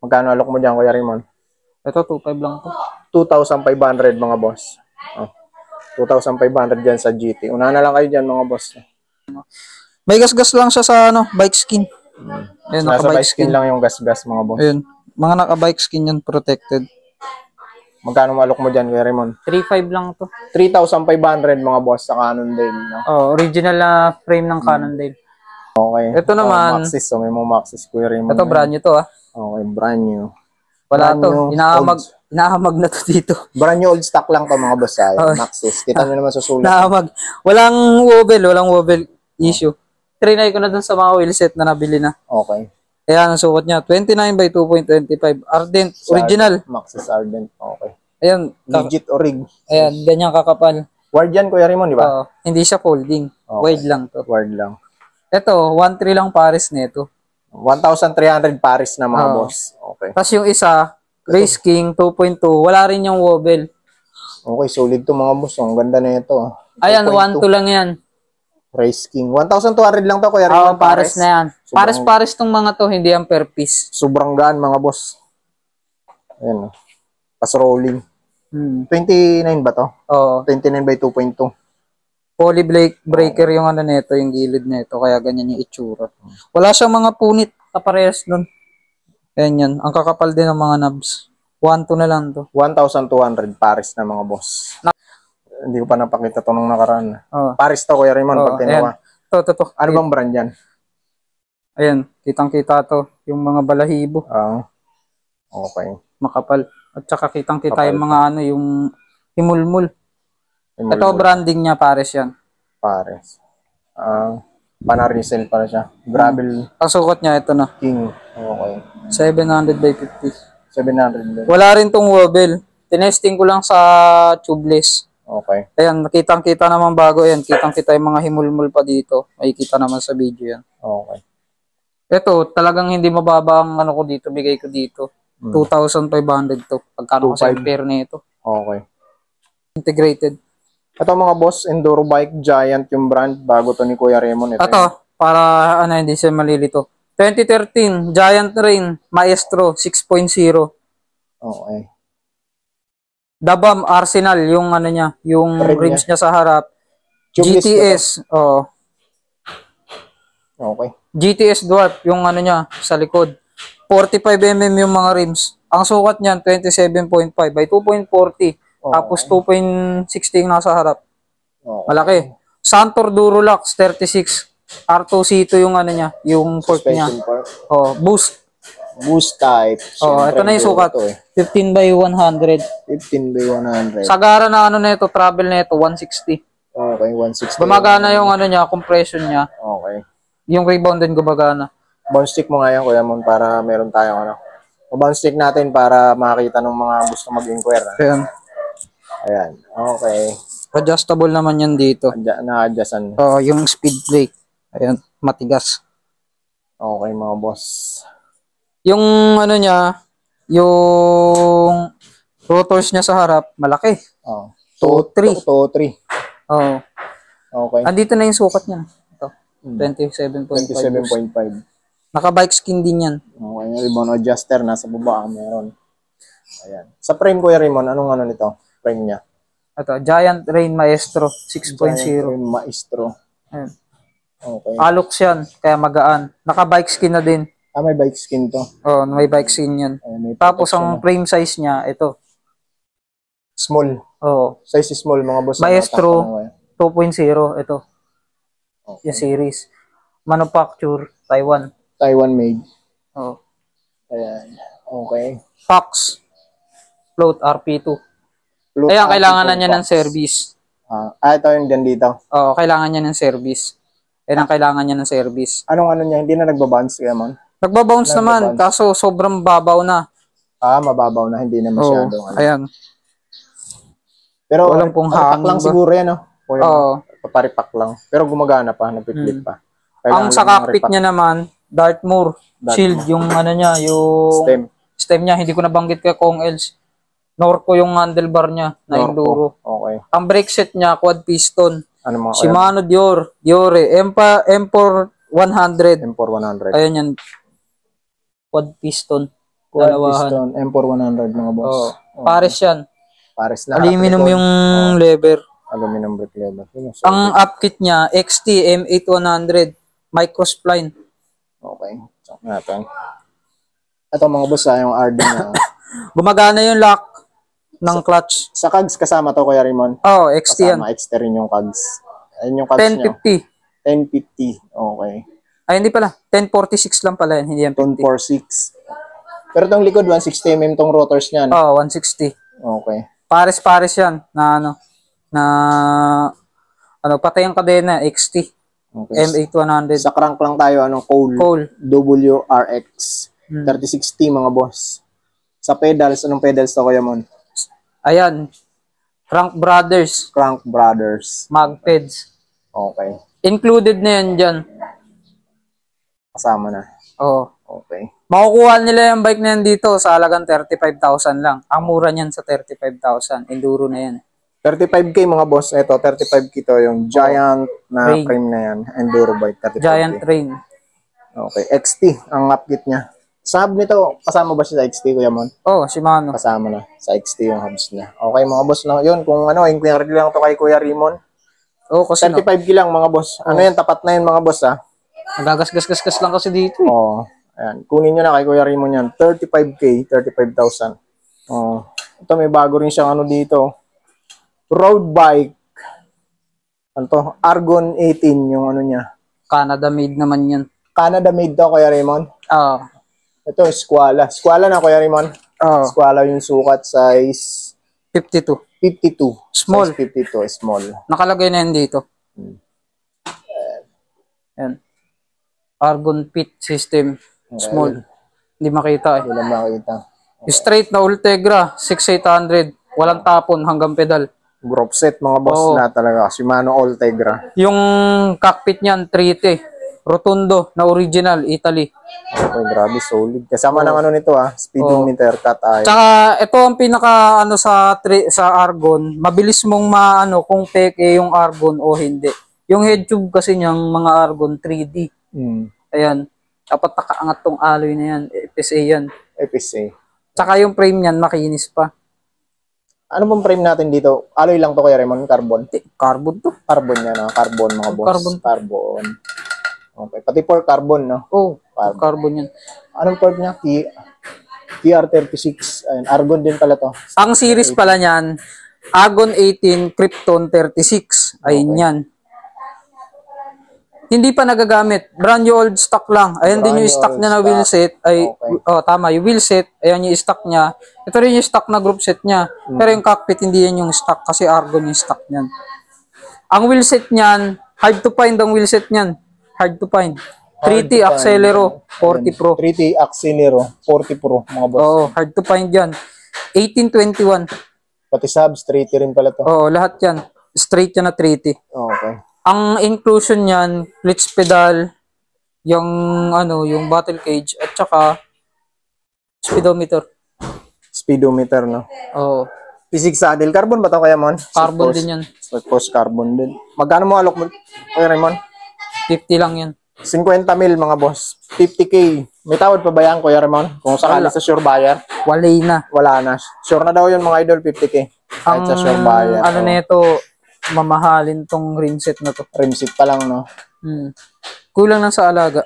Magkano alok mo dyan, Kuya Raymond? Ito, 2.5 lang to. 2,500 mga boss. 2,500 dyan sa GT. Una na lang kayo dyan mga boss. May gas-gas lang siya sa bike skin. Ayun, Nasa naka-bike bike skin lang yung gas-gas mga boss. Ayun. Mga naka-bike skin yan, protected. Magkano malok mo dyan, Kuya Raymond? 3.5 lang to. 3,500 mga boss sa Cannondale. No? Original na frame ng Cannondale. Okay. Ito naman. Maxxis. So may mga Maxxis, Kuya Raymond. Ito, brand new to Okay, brand new. Wala to. Inahamag na to dito. Brand new old stock lang to mga boss. Maxxis. Kita nyo naman sa sulat. Nahamag. Walang wobble issue. Trinay ko na dun sa mga wheelset na nabili na. Okay. Ayan, ang sukat niya. 29 by 2.25. Ardent. Original. Maxxis Ardent. Okay. Ayan. Legit o rig. Ayan, ganyan kakapal. Wide yan, Kuya Raymond, di ba? Hindi siya folding. Okay. Wide lang to. Wide lang. Ito, 1.3 lang pares nito. 1,300 pares na mga boss. Okay. Tapos yung isa, Race King 2.2. Wala rin yung wobble. Okay, solid to mga boss. Ang ganda na ito. Ayan, 1.2 lang yan. Race King. 1,200 lang to, Kuya Raymond. Pares na yan. Pares tong mga to, hindi yan per piece. Sobrang gaan mga boss. Ayan. Pas rolling. 29 ba to? Oo. 29 by 2.2. Poly breaker yung nito, yung gilid nito, kaya ganyan yung itsura. Wala siyang mga punit kaparehas nun. Ayan yan. Ang kakapal din ng mga knobs. 1.2 na lang to. 1,200 pares na mga boss. Hindi ko pa napakita to nung nakaraan. Pares to, Kuya Raymond, pag tinawa. To. Ano bang brand yan? Ayan, kitang-kita to. Yung mga balahibo. Okay. Makapal. At saka kitang-kita yung mga yung himulmul. Ito, branding niya, pares yan. Pares. Panarisel pala siya. Gravel. Ang sukat niya, ito na. King. Okay. 700 by 50. 700. Wala rin tong wobble. Tinesting ko lang sa tubeless. Okay. Ayan, nakitang-kita naman bago yan. Kitang-kita yung mga himulmul pa dito. Makikita naman sa video yan. Okay. Ito, talagang hindi mababa ang ko dito, bigay ko dito. 2,500 to. Pagkano ko sa pair nito. Okay. Integrated. Ito mga boss, Enduro Bike Giant yung brand. Bago to ni Kuya Raymond. Ito, para hindi siya malilito. 2013, Giant Rain, Maestro 6.0. Okay. Dabam Arsenal, yung niya, yung rims niya sa harap. GTS, Okay. GTS Dwarf, yung niya, sa likod. 45mm yung mga rims. Ang sukat niyan, 27.5 by 2.40. Tapos 2.60 yung nasa harap. Malaki. Santor Durolax 36. R2C2 yung niya, yung fork niya. Boost. Boost type. Ito na yung sukat. 15 by 100. 15 by 100. Sagara na nito, travel na ito, 160. Okay, 160. Gumagana yung niya, compression niya. Okay. Yung rebound din gumagana. Bounce stick mo nga yan, Kuya Mon, para meron tayong bounce stick natin para makita ng mga gusto mag-inquire. Ayan. Okay. Adjustable naman yan dito. Na-adjustan. Yung speed brake. Ayan, matigas. Okay, mga boss. Yung niya, yung rotors niya sa harap, malaki. 2.3. 2.3. Okay. Andito na yung sukat niya. Ito. 27.5. Naka-bike skin din yan. Okay, yung ribbon adjuster nasa baba meron. Ayan. Sa frame, Kuya Raymond, anong nito? Frame niya. Ito, Giant Rain Maestro 6.0. Giant Maestro. Ayan. Okay. Alux yan, kaya magaan. Naka-bike skin na din. May bike skin to. May bike skin yan. Tapos ang frame size niya, ito. Small. Size small, mga boss. Maestro 2.0, ito. Okay. Yung series. Manufacture, Taiwan. Taiwan made. Ayan. Okay. Fox. Float RP2. Ayan, kailangan na niya ng service. Ito yung dyan dito. Kailangan niya ng service. Ayan ang kailangan niya ng service. Anong niya? Hindi na nagbabounce kaya man? Nagbabounce naman, kaso sobrang babaw na. Mababaw na, hindi na masyado. Ayan. Pero walang pong hangin lang siguro yan, no? Paparipak lang. Pero gumagana pa, nagpiplit pa. Ang sa cockpit niya naman, Dartmoor. Shield, yung niya, yung stem niya. Hindi ko nabanggit kay Kong Els. Norco yung handlebar niya na Enduro. Okay. Ang brake set niya, quad piston. Ano mga Shimano Diore. M4 100. M4 100. Ayan yan. Quad piston. Quad Dalawahan. piston, M4100 mga boss. Oo. Pares yan. Pares na. Aluminum harap likod. yung lever. Aluminum brake lever. Yun, so, Ang upkit niya, XT M8100 microspline. okay. Check natin. Ito mga boss, yung RD na. Gumagana yung lock ng clutch. Sa CAGS kasama to, Kuya Raymond. Oh, XT yan. Kasama, extra rin yung CAGS. Ayun yung CAGS nyo. 1050. 1050. Okay. Ay, hindi pala. 1046 lang pala yan. Hindi yan 50. 1046. Pero itong likod, 160mm tong rotors niyan. Oh, 160. Okay. Pares-pares yan na patay ang kadena, XT. Okay. M8100. Sa crank lang tayo, Cole. WRX. 3060 mga boss. Sa pedals, anong pedals to, Kuya Mon? Ayan. Crank Brothers. Crank Brothers. Magpeds. Okay. Included na yan dyan. Kasama na. Oo. Okay. Makukuha nila yung bike na yan dito sa halagang 35,000 lang. Ang mura niyan sa 35,000. Enduro na yan. 35K mga boss. Ito, 35K to. Yung giant na Rain. frame na yan. Enduro bike. 35K. Giant Train. Okay. XT. Ang upkit niya. Sa hub nito, kasama ba siya sa XT, Kuya Mon? Oh, Shimano. Kasama na. Sa XT yung hubs niya. Okay mga boss. No? Yun, kung inquiry lang to kay Kuya Raymond. Oh, kasi 35K lang mga boss. Ano yan, tapat na yun mga boss ha. nagagasgas-gasgas lang kasi dito. Oo. Ayan. Kunin nyo na kay Kuya Raymond yan. 35K, 35,000. Oo. Ito may bago rin siyang dito. Road bike. Ano to? Argon 18 yung niya. Canada made naman yan. Canada made to, Kuya Raymond. Ah. Ito, Squala. Squala na, Kuya Raymond. Oh. Squala yung sukat, size 52. 52. Small. Size 52, small. Nakalagay na yan dito. Yan. Argon pit system. Small. Hindi makita eh. Hindi lang makita. Straight na Ultegra. 6800. Walang tapon hanggang pedal. Group set, mga boss Oo. na talaga. Shimano Ultegra. Yung cockpit niyan, 3T. Rotundo na original, Italy. Okay, grabe, solid. Kasama ng nito speedometer, cut eye. Tsaka ito ang pinaka sa Argon, mabilis mong kung peke yung Argon o hindi. Yung head tube kasi niyang mga Argon 3D. Ayan. Dapat nakaangat tong alloy na yan. FSA yan. FSA. Tsaka yung frame niyan makinis pa. Ano bang frame natin dito? Alloy lang to, Kuya Raymond? Carbon? Carbon to. Carbon yan, Carbon, mga boss. Carbon. Okay. Pati for carbon, no? Oh, carbon yan. Anong port niya? TR36. Ayun, Argon din pala to. Ang series pala niyan, Argon 18, Krypton 36. Ayun yan. Hindi pa nagagamit. Brand new old stock lang. Ayan din yung stock niya na wheel set. Tama. Yung wheel set, ayan yung stock niya. Ito rin yung stock na group set niya. Pero yung cockpit, hindi yan yung stock kasi Argon yung stock niyan. Ang wheel set niyan, hard to find ang wheel set niyan. Hard to find. 3T Accelero 40 Pro. 3T Accelero 40 Pro, mga boss. Oo, hard to find yan. 1821. Pati subs, 3T rin pala to. Oo, lahat yan. Straight yan na 3T. Okay. Ang inclusion niyan, clutch pedal, yung yung battle cage at saka speedometer. Speedometer, no? Oo. P6 saddle. Carbon ba to, Kuya Mon? Carbon din yan. Post carbon din. Magkano mo alok mo, Kuya Raymond? 50 lang yan. 50 mil, mga boss. 50K. May tawad pa ba yan, Kuya Raymond? Kung sakali sa sure buyer? Walay na. Wala na. Sure na daw yun, mga idol, 50K. Kahit sa sure buyer. Nito, mamahalin tong rim set na to. Rim seat pa lang, no? Kulang lang sa alaga.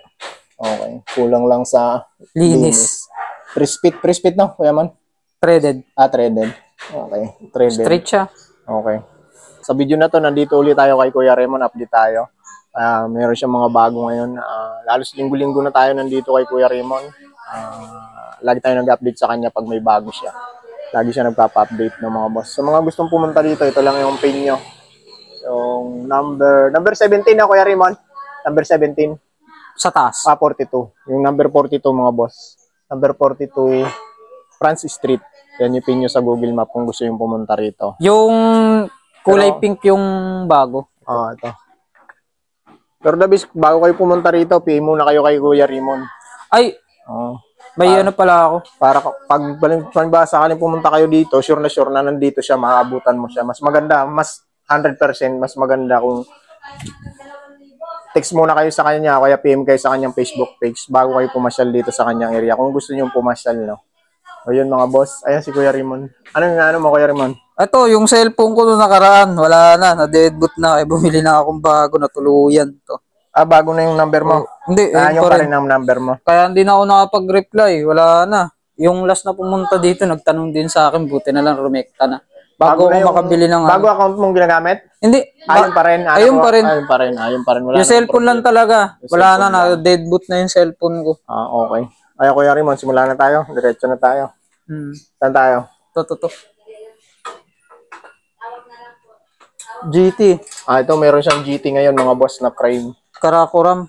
Okay. Kulang lang sa Linis. Pre-spit, no, Kuya Mon? Threaded. Threaded. Okay. Threaded. Straight siya. Okay. Sa video na to, nandito ulit tayo kay Kuya Raymond. Update tayo. Meron siyang mga bago ngayon. Lalos linggo-linggo na tayo nandito kay Kuya Raymond. Lagi tayo nag-update sa kanya pag may bago siya. Lagi siya nagpapa-update ng mga boss. Sa mga gustong pumunta dito, ito lang yung pin nyo. Yung number 17 na, Kuya Raymond. Number 17. Sa taas. 42. Yung number 42, mga boss. Number 42, Francis Street. Yan yung pin nyo sa Google Map kung gusto yung pumunta rito. Yung kulay pink yung bago. Ito. Pero Dabis, bago kayo pumunta rito, PM muna kayo kay Kuya Raymond. Ay, may pala ako. Para pag sakaling pumunta kayo dito, sure na nandito siya, maabutan mo siya. Mas maganda, mas 100%, mas maganda kung text muna kayo sa kanya, kaya PM kayo sa kanyang Facebook page bago kayo pumasyal dito sa kanyang area. Kung gusto niyo pumasyal, no? O yun mga boss. Ayan si Kuya Raymond. Ano mo Kuya Raymond? Ito, yung cellphone ko nung nakaraan, wala na, na-deadboot na. Bumili na akong bago na tuluyan to. Bago na yung number mo. Hindi, Yung pa rin ang number mo. Kaya hindi na ako nakapag-reply. Wala na. Yung last na pumunta dito, nagtanong din sa akin, buti na lang rumekta na. Bago ako makabili ng bago account mong ginagamit? Hindi. Ayun pa rin. Ayun pa rin. Ayun pa rin. Wala yung cellphone lang talaga. Wala na, deadboot na yung cellphone ko. Okay. Ay, Kuya Raymond, simula na tayo. Diretso na tayo. Saan tayo? To. GT. Ito meron siyang GT ngayon mga boss na frame. Karakoram.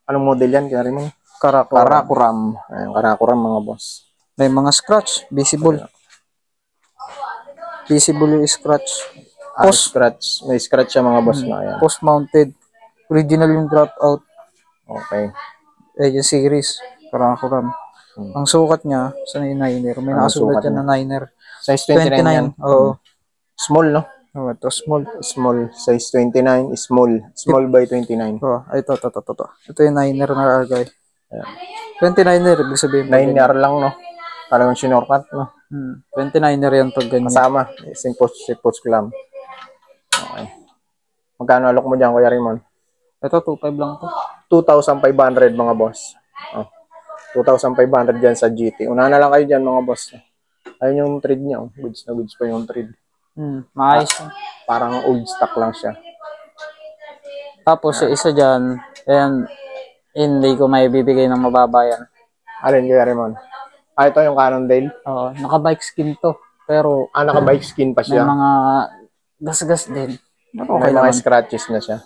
Anong model yan, Kuya Raymond? Karakoram. Ayun, Karakoram mga boss. May mga scratch, visible. Visible yung scratch. Scratch. May scratch siya mga boss na yan. Post-mounted. Original yung dropout. Okay. Yung series. Karakoram. Ang sukat niya sa niner. May nakasulat dyan na niner. Size 29 yan. Oo. Small, no? Oh, ito, small. Small. Size 29 is small. Small by 29. Ito. Ito yung niner na lagay. 29er, ibig sabihin. 9er lang, no? Talagang sinorkat, no? 29er yan pag ganyan. Kasama. Simpos clam. Okay. Magkano alok mo dyan, Kuya Raymond? Ito, 2.5 lang to. 2,500 mga boss. 2,500 dyan sa GT. Una na lang kayo dyan mga boss. Ayun yung trade niya. Goods na goods pa yung trade. Maayos. Parang old stock lang siya. Tapos yung isa dyan, ayan, hindi ko may bibigay ng mababa yan. Alin, Kuya Raymond? Ito yung Cannondale? Oo, naka-bike skin to. Pero, naka-bike skin pa siya. may mga gas-gas din. Okay, may mga scratches na siya.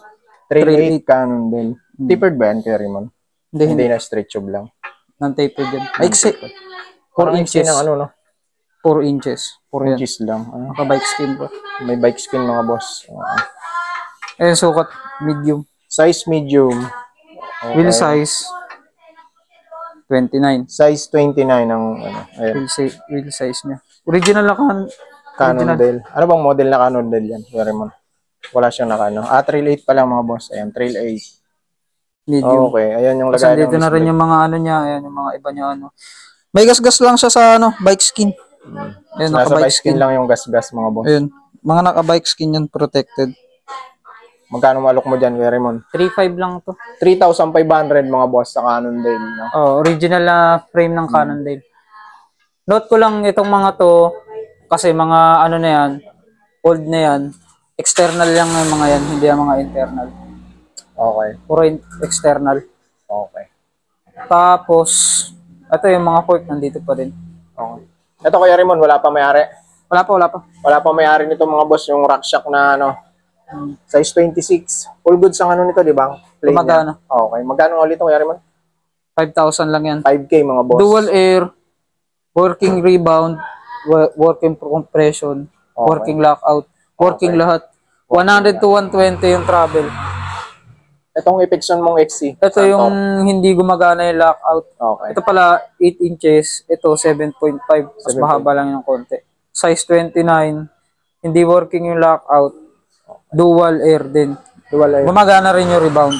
3.8 Cannondale. Tapered ba yan, Kuya Raymond? Hindi na straight tube lang. Non-tapered yan. Ay, 4 inches. Ng ano, no? 4 inches. 4 inches lang. Naka-bike skin pa. May bike skin mga boss. Sukat, medium. Size medium. Okay. Wheel size, 29. Size 29 ang ano. Ayan. Wheel size niya. Original na Cannondale. Ano bang model na Cannondale yan? Sorry mo. Wala siyang nakano. Trail 8 pa lang mga boss. Ayan, Trail 8. Medium. Okay, ayan yung lagay. Kasi dito na rin yung mga ano niya. Ayan yung mga iba niya ano. May gas-gas lang siya sa ano, bike skin. Ayan, nasa bike skin lang yung gas-gas mga boss. Ayan. Mga naka-bike skin yan, protected. Magkano malok mo dyan, Kuya Raymond? 3.5 lang to. 3,500 mga boss sa Cannondale. No? Original na frame ng Cannondale. Note ko lang itong mga to, kasi mga ano na yan, old na yan, external lang yung mga yan, hindi yung mga internal. Okay. Puro external. Okay. Tapos, ito yung mga fork, nandito pa rin. Okay. Ito, Kuya Raymond, wala pa may-ari? Wala pa. Wala pa may-ari nito mga boss, yung Rockshox na ano, size 26. Full goods ang ano nito, di ba? Magkano? Okay. Magkano ulit ito, Kuya Raymond? 5,000 lang yan. 5K mga boss. Dual air, working rebound, working compression, working lockout, working lahat. 100 to 120 yung travel. Itong Epixon mong XC. Ito yung hindi gumagana yung lockout. Okay. Ito pala 8 inches, ito 7.5. Mas mahaba lang yung konti. Size 29, hindi working yung lockout. Dual air din. Dual air. Gumagana rin yung rebound.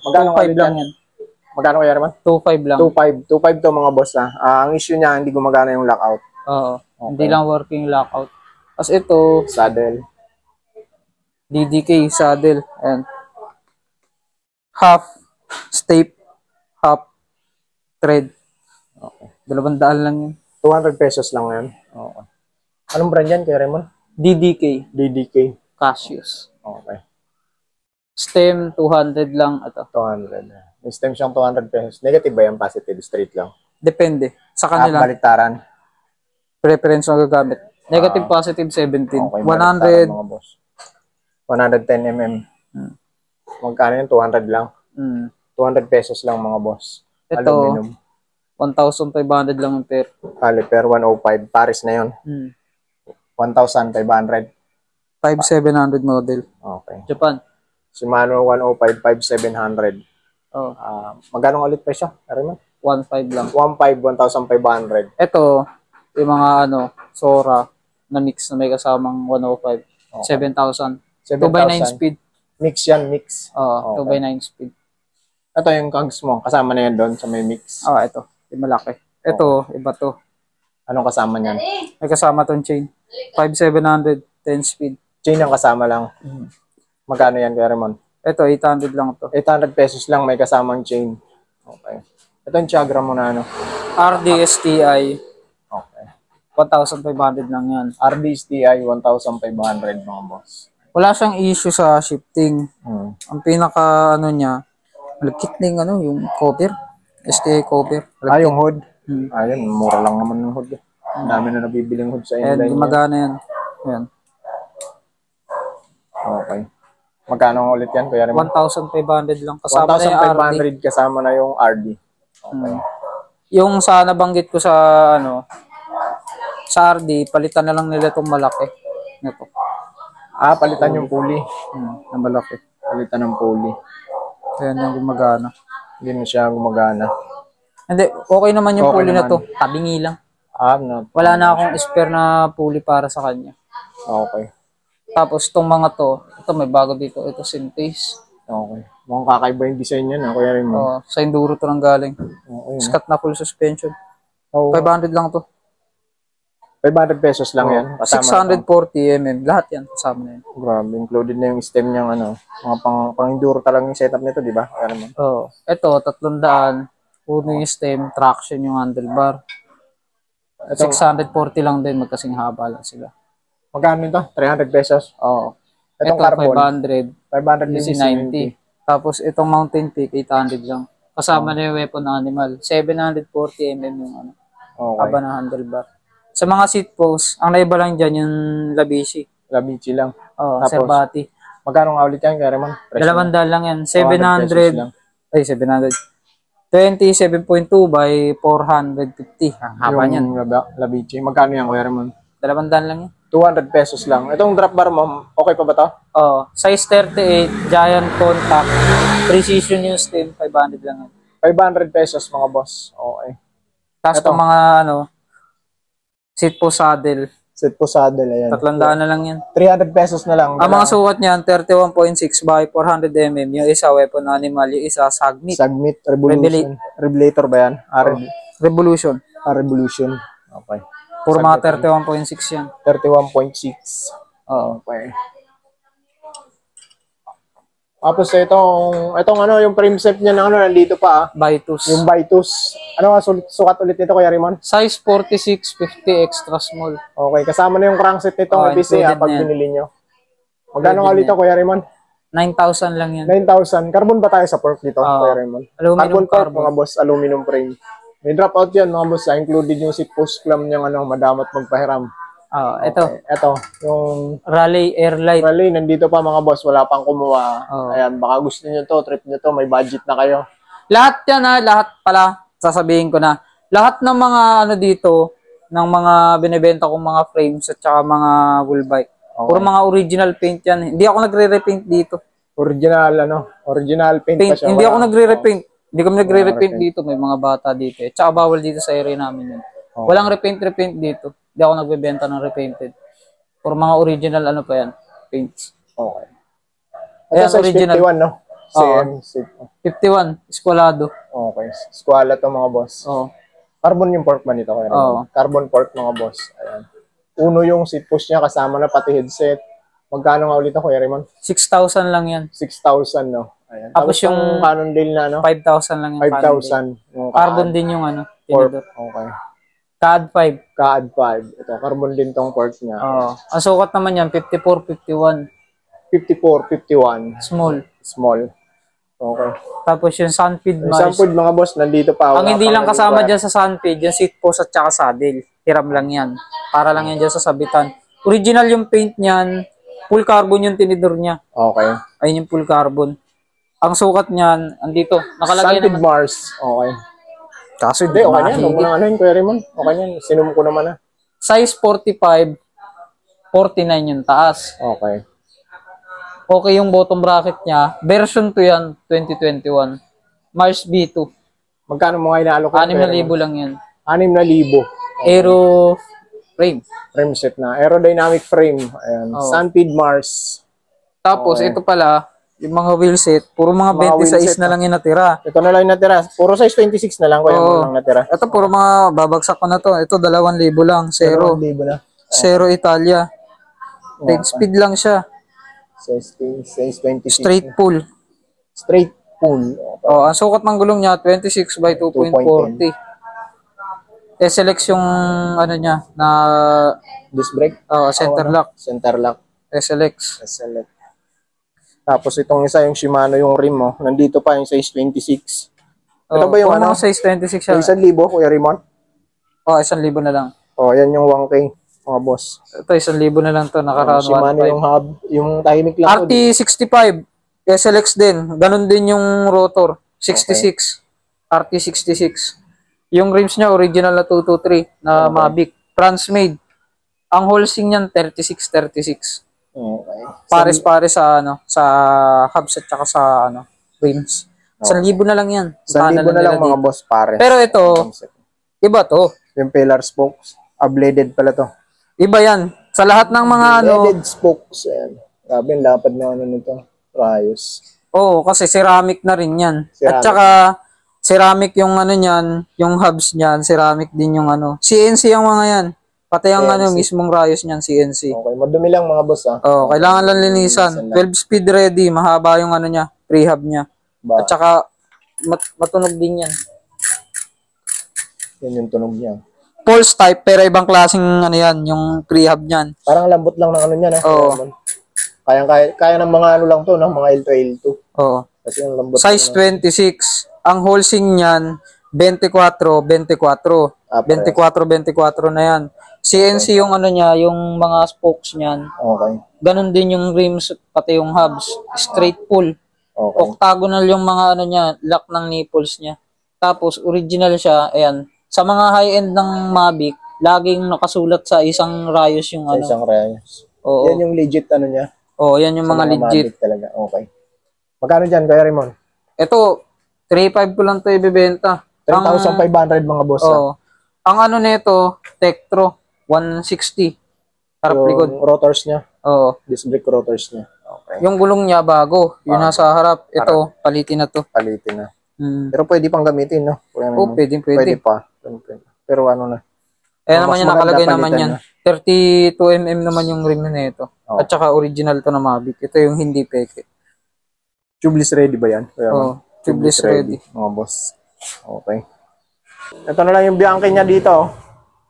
Magkano 2.5 lang yan. Magkano kaya naman? 2.5 lang. 2.5. 2.5 to mga boss na. Ang issue niya, hindi gumagana yung lockout. Oo. Okay. Hindi lang working lockout. Tapos ito, saddle. DDK saddle. Ayan. Half step, half thread. Okay. 200 lang yun. 200 pesos lang yan. Okay. Anong brand yan, Kuya Raymond? DDK. DDK. Cassius. Okay. Stem, 200 lang. Ito. 200. May stem siyang 200 pesos. Negative ba yan? Positive? Straight lang? Depende. Sa kanila. Baliktaran? Preference na gagamit. Negative, positive, 17. Okay, 100. Mga boss. 110 mm. Magkano yun? 200 lang? 200 pesos lang mga boss. Ito, aluminum. 1,500 lang yung pair. Caliper, 105. Paris na yun. 1,500. 5,700 model. Okay. Japan. Shimano 105, 5,700. Oh. Magkano ulit presyo? 1,500 lang. 1,500. Ito, yung mga Sora na mix na may kasamang 105. Okay. 7,000. 2x9 speed. Mix yan, mix. Oo, okay. 2x9 speed. Ito yung cogs mo. Kasama na yan doon sa may mix. Ito. Yung malaki. Ito, iba to. Anong kasama niyan? May kasama tong chain. 5700, 10 speed. Chain ang kasama lang. Magkano yan, Kuya Raymond? Ito, 800 lang to. 800 pesos lang may kasamang chain. Okay. Ito yung Tiagra mo na ano. RDSTI, Okay. 1,500 lang yan. RDSTI 1,500 mga boss. Wala siyang issue sa shifting. Hmm. Ang pinaka ano niya, malagkit na yung ano, yung cover. STI cover. Yung hood. Hmm. Ayun, mura lang naman ng hood. Ang dami na nabibiling hood sa Ayan, inline. gumagana yan. Ayan. Okay. Magkano nga ulit yan, Kuya Raymond? 1,500 lang. Kasama na yung RD. 1,500 kasama na yung RD. Okay. Yung sa nabanggit ko sa ano, sa RD, palitan na lang nila itong malaki. Ito. Palitan yung pulley. Na malaki. Palitan ng pulley. Ayan yung gumagana. Hindi na siya gumagana. Hindi, okay naman yung Okay pulley na naman. to. Tabingi lang. No. Wala na akong spare na pulley para sa kanya. Okay. Tapos itong mga to, ito may bago dito. Ito Synthase. Okay. Mukhang kakaiba yung design niya na, Kuya Raymond. Oh, sa Enduro to nang galing. Okay. Scat na full suspension. Oh, 500 lang to. 500 pesos lang yan. Kasama 640 mm. Lahat yan. Kasama na yan. Grabe, included na yung stem niyang ano. Mga pang-enduro talagang yung setup nito, di ba? Kuya Raymond. Oh, ito 300. Puno yung stem, traction yung handlebar. Ito, 640 lang din, magkasing haba lang sila. magkano ito? 300 pesos. Oo. Itong Ito, carbon. 500, 500 din DC90. Tapos itong Mountain Peak, 800 lang. Kasama na yung weapon ng animal. 740 mm yung ano, Okay. haba ng handlebar. Sa mga seat posts, ang naiba lang dyan yung Labishi. Labici lang. Oo, Tapos, Cervati. Magkano nga ulit yan, Kuya Raymond? Presyo na. 200 lang yan. 200 pesos lang. 700. Ay, 700. 27.2 by 450. Ang haba niyan. Yung Labici. Magkano yan, Kuya Raymond? 200 lang yan. 200 pesos lang. Itong drop bar mo, okay pa ba to? Oh, size 38, giant contact, precision yung stem, 500 lang yan. 500 pesos mga boss. Okay. Tapos Ito. itong mga ano, seat post saddle, Set po saddle, ayan. 300 na lang yan. 300 pesos na lang. Ang mga sukat niyan, 31.6 by 400 mm, yung isa weapon animal, yung isa sagmit. Submit, Revolution. Revelator ba yan? Revolution. Revolution. Okay. Puro mga 31.6 yan. 31.6. Oo. Okay. Tapos itong ano, yung frame set niya ng ano, nandito pa Vitus. Yung Vitus. Ano nga sukat ulit nito, Kuya Raymond? Size 46, 50 extra small. Okay, kasama na yung crankset nito, Oh, ABC included pag na yan. binili nyo. Magkano nga Included ulit ito, Kuya Raymond? 9,000 lang yan. 9,000. Carbon ba tayo sa pork dito, Kuya Raymond? Aluminum Pork, mga boss, aluminum frame. May drop out yan, mga boss. Included yung seat post clamp niyang ano, madamot magpahiram. Ito, Okay. Ito, yung Raleigh Airlight. Raleigh, nandito pa mga boss, wala pang kumuha. Oh. Ayan, baka gusto niyo to, trip niyo to, may budget na kayo. Lahat yan lahat pala, sasabihin ko na. Lahat ng mga ano dito, ng mga binibenta kong mga frames at saka mga wool bike. Okay. Puro mga original paint yan. Hindi ako nagre-repaint dito. Original paint pa siya. Hindi wala. ako nagre-repaint. Hindi kami nagre-repaint repaint. dito. May mga bata dito. Tsaka bawal dito sa area namin yun. Okay. Walang repaint dito. Hindi ako nagbebenta ng repainted. Puro mga original ano pa yan, paints. Okay. Ayan, Ito sa original. 51, no? CM. 51, Esqualado. Okay. Squala to mga boss. Oo. Carbon yung pork man nito. Kaya Oo. Carbon pork mga boss. Ayan. Uno yung seat post niya, kasama na pati headset. Magkano nga ulit ako, Kuya Raymond? 6,000 lang yan. 6,000, no? Ayan. Tapos yung Cannondale na, no? 5,000 lang yung 5,000. Yung Carbon din yung ano. pork. tinidor. Okay. CAD 5. Ka-add 5. Ito, carbon din tong pork niya. Oo. Ang sukat naman yan, 54, 51. 54, 51. Small. Small. Okay. Tapos yung Sunfeed Yung Mars. sample mga boss, nandito pa. Ang hindi lang kasama dyan sa Sunfeed, yung seat post at saka saddle. Hiram lang yan. Para lang yan dyan sa sabitan. Original yung paint niyan. Full carbon yung tinidor niya. Okay. Ayun yung full carbon. Ang sukat niyan, andito. Nakalagay Scented naman. Mars. Okay. Kaso Hindi, okay yan. Huwag mo nang ano yun, Kuya Raymond. Okay yan. Sinum ko naman na. Size 45, 49 yung taas. Okay. Okay yung bottom bracket niya. Version 2 yan, 2021. Mars B2. Magkano mo nga inaalok? 6,000 lang yan. 6,000. Aero frame. Frame set na. Aerodynamic frame. Ayan. Oo. Sunfeed Mars. Tapos Okay. ito pala, yung mga wheelset, puro mga Mga 26 wheelset, na lang yung natira. Ito na lang yung natira. Puro size 26 na lang kuya mo lang natira. Ito puro mga babagsak ko na to. Ito 2,000 lang, zero. 2,000 na. Zero Italia. 10 speed lang siya. Size 26. Straight pull. Straight pull. Oh, ang sukat ng gulong niya 26 by 2.40. SLX yung ano niya na Disc brake? center lock. Center lock. SLX. SLX. Tapos itong isa yung Shimano yung rim mo. Nandito pa yung size 26. Ito ba yung ano? Size 26 siya. Yung 1,000 Kuya Raymond? 1,000 na lang. Yan yung 1K mga boss. Ito 1,000 na lang to, naka-round 1.5. Shimano yung hub, yung tahimik lang. RT65 SLX din. Ganun din yung rotor. 66. RT66. Yung rims niya original na 223 na Mavic. Transmade. Ang wholesale niyan 36. Okay. Pares-pares sa sa hubs at saka sa rims. 1,000 na lang yan. 1,000 na lang mga boss pare. Pero ito, iba to. Yung pillar spokes, bladed pala to. Iba yan. Sa lahat ng mga bladed spokes. Ayan. Grabe, yung lapad na nito. Rayos. Oo, kasi ceramic na rin yan. Ceramic. At saka, ceramic yung niyan, yung hubs niyan, ceramic din yung CNC yung mga yan. Pati ang mismong rayos niyan, CNC. Okay, madumi lang mga boss Kailangan lang linisan. 12 speed ready, mahaba yung niya, prehab niya. At saka, matunog din yan. Yan yung tunog niya. Pulse type, pero ibang klaseng yan, yung prehab niyan. Parang lambot lang ng niya, Kaya ng mga lang to, no? Mga L2, L2. Oo. Kasi yung lambot size 26. Ang wholesale niyan, 24. 24 na yan. CNC yung niya, yung mga spokes niyan. Okay. Ganon din yung rims, pati yung hubs. Straight pull. Okay. Octagonal yung mga niya, lock ng nipples niya. Tapos, original siya, ayan. Sa mga high-end ng Mavic, laging nakasulat sa isang rayos yung Sa isang rayos. Oo. Yan yung legit niya. Yan yung mga legit. Mavic talaga. Okay. Magkano dyan, Kuya Raymond? Ito, 3.5 ko lang ito ibibenta. 3,500 mga boss. Ang nito, Tektro, 160. Harap likod. Yung rotors niya? Oo. Disc brake rotors niya. Okay. Yung gulong niya, bago. Yun nasa harap. Ito, palitin na to. Palitin na. Pero pwede pang gamitin, no? Pwede. Pwede pa. Pero na. Naman yan, nakalagay naman yan. 32mm naman yung rim na ito. At saka original to na Mavic. Ito yung hindi peke. Tubeless ready ba yan? Tubeless ready. Mga boss. Okay. Ito na lang yung Bianchi niya dito.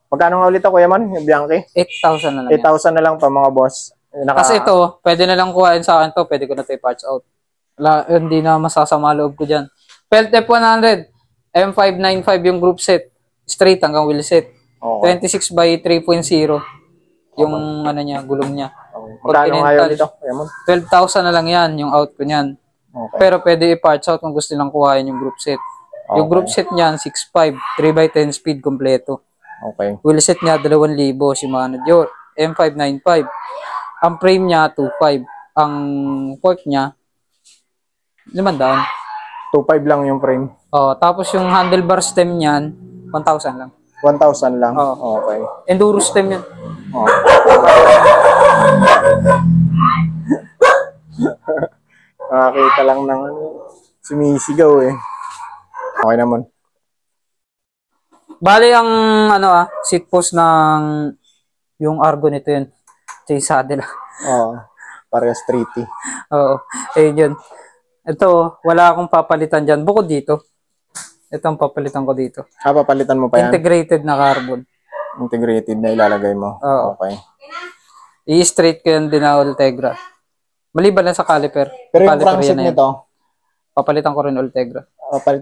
Magkano nga ulit Kuya Man? Yung Bianchi? 8,000 na lang. 8,000 na lang to mga boss. Kasi ito, pwede na lang kuhain sa akin to. Pwede ko na ito i-parts out. Hindi na masasama loob ko dyan. Peltep 100. M595 yung group set. Straight hanggang wheel set. Okay. 26 by 3.0. Yung niya, gulong niya. Okay. Magkano ngayon dito? 12,000 na lang yan, yung out ko niyan. Okay. Pero pwede i-parts out kung gusto nilang kuhain yung group set. Yung group set niyan, 6.5, 3x10 speed kompleto. Okay. Wheel set niya, 2,000, Shimano Dior, M595. Ang frame niya, 2.5. Ang fork niya, 500. 2.5 lang yung frame. Tapos yung handlebar stem niyan, 1,000 lang. 1,000 lang? Okay. Enduro stem yan. Nakakita lang ng sumisigaw eh. Okay naman. Bali ang seat post ng yung Argo nito yun. Sa saddle. Parehas 3T. Ayun yun. Ito, wala akong papalitan dyan. Bukod dito. Ito ang papalitan ko dito. Papalitan mo pa yan? Integrated na carbon. Integrated na ilalagay mo? Okay. I-straight ko yan din na Ultegra. Maliban na sa caliper. Pero yung crankshaft nito? Papalitan ko rin Ultegra.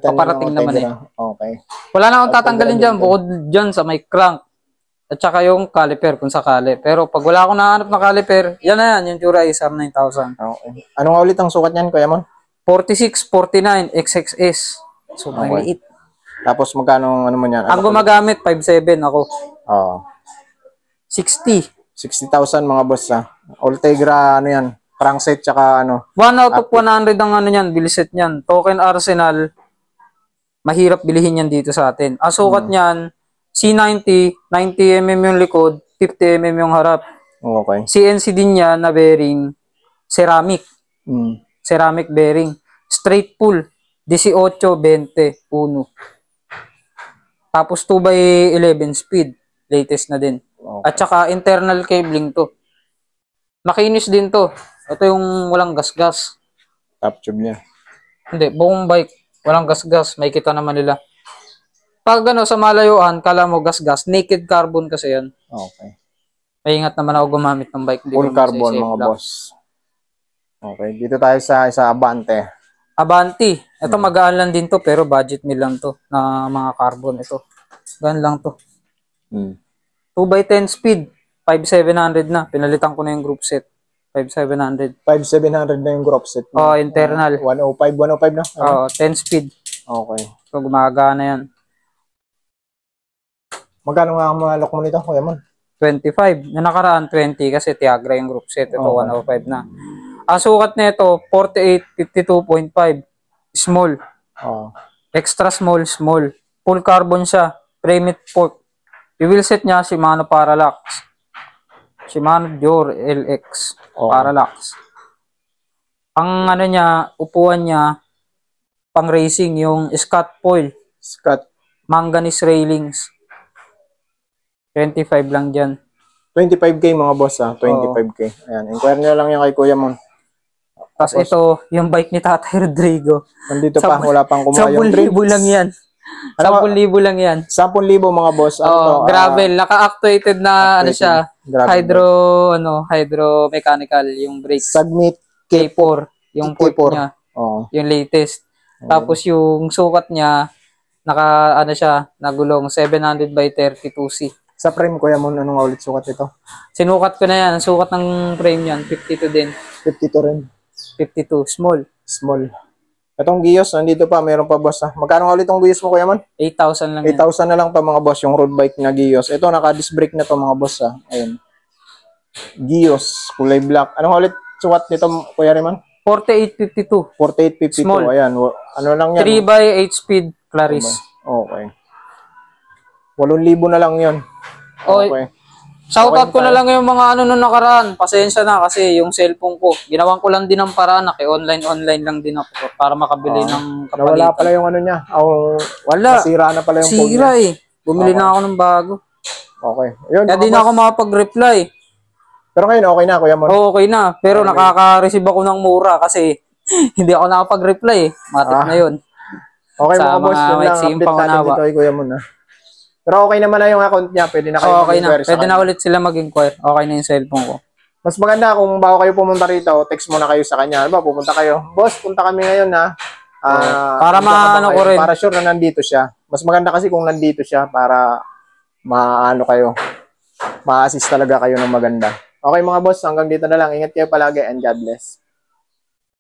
Paparating naman eh. Okay. Wala na akong tatanggalin dyan. Bukod dyan sa may crank. At saka yung caliper kung sakali. Pero pag wala akong nahanap na caliper, yan na yan. Yung Tura Isar 9000. Okay. Ano nga ulit ang sukat niyan, Kuya Mon? 46, 49, XXS. So, maliit. Tapos magkano mo niyan? Ang gumagamit, 5.7 ako. 60. 60,000 mga boss Ultegra, yan? Crankset, tsaka 1 out of 100 ang niyan, biliset niyan. Token Arsenal, mahirap bilihin yan dito sa atin. Ang sukat niyan, C90, 90mm yung likod, 50mm yung harap. Okay. CNC din yan na bearing, ceramic. ceramic bearing. Straight pull, 18-20, uno. Tapos 2x11 speed, latest na din. Okay. At saka internal cabling to. Makinis din to. Ito yung walang gas-gas. Top tube niya. Hindi, buong bike, walang gas-gas. May kita naman nila. Pag sa malayuan, kala mo gas-gas, naked carbon kasi yan. Okay. May ingat naman ako gumamit ng bike. Full carbon mga boss. Okay, dito tayo sa Abante. Avanti. Ito magaan lang din to, pero budget meal lang to na mga carbon ito. Gaan lang to. 2x10 speed, 5,700 na. Pinalitan ko na yung group set. 5,700. 5,700 na yung group set. Oh, internal. 105 na? Oh, 10 speed. Okay. So, gumagana yan. Magkano nga ang mga lock mo nito, Kuya Mon? 25. Na nakaraan, 20 kasi Tiagra yung group set. Ito, Okay. 105 na. Ang sukat nito 48, 52.5. Small. Oh. Extra small, small. Full carbon siya. Premium fork. Yung wheel set niya, Shimano Parallax. Shimano Dior LX. Okay. Parallax. Ang niya, upuan niya, pang racing, yung Scott Foil. Scott. Manganese railings. 25 lang dyan. 25k mga boss 25k. Ayan, inquire nyo lang yan kay Kuya Mon. Tapos ito, yung bike ni Tatay Rodrigo. Nandito pa, wala pang kumuha yung 10,000 lang yan. 10,000 lang yan. 10,000 mga boss. Gravel. Naka-actuated na, actuated. Gravel. Hydro mechanical, yung brakes. Submit K4, yung port K4. niya. Oo. Yung latest. Tapos yung sukat niya, nagulong 700 by 32C. Sa frame, Kuya Mon, anong ulit sukat ito? Sinukat ko na yan. Ang sukat ng frame yan, 52 din. 52 rin. 52, small. Small. Itong Gios, nandito pa, meron pa boss Magkano nga ulit itong Gios mo, Kuya Mon? 8,000 lang yan. 8,000 na lang pa mga boss, yung road bike na Gios. Ito, naka-disc brake na to mga boss Ayun. Gios, kulay black. Anong ulit sukat nito, Kuya Raymond? 4852. 4852. Small. Ayan, ano lang yan? 3x8 speed, Claris. Okay. 8,000 na lang yun. Okay. Shoutout ko na lang yung mga nung nakaraan. Pasensya na kasi yung cellphone ko. Ginawan ko lang din ng paraan. Online lang din ako para makabili ng kapalitan. Nawala pala yung ano niya. Wala. Nasira na pala yung phone niya. Sira eh. Bumili na ako ng bago. Okay. Yun, Kaya di na ako makapag-reply. Pero ngayon okay na, Kuya Mon. Okay na. Pero nakaka-receive ako ng mura kasi hindi ako nakapag-reply eh. Matik na yun. Okay Sa mga boss, yun lang maiksi yung update natin pangunawa. dito kay Kuya Mon Pero okay naman na yung account niya. Pwede na kayo Okay na. mag-inquire sa Pwede kanya. na ulit sila mag-inquire. Okay na yung cellphone ko. Mas maganda kung bago kayo pumunta rito, text muna kayo sa kanya. Diba, pupunta kayo. Boss, punta kami ngayon para maano ko rin. Para sure na nandito siya. Mas maganda kasi kung nandito siya para maano kayo. Ma-assist talaga kayo ng maganda. Okay mga boss, hanggang dito na lang. Ingat kayo palagi and God bless.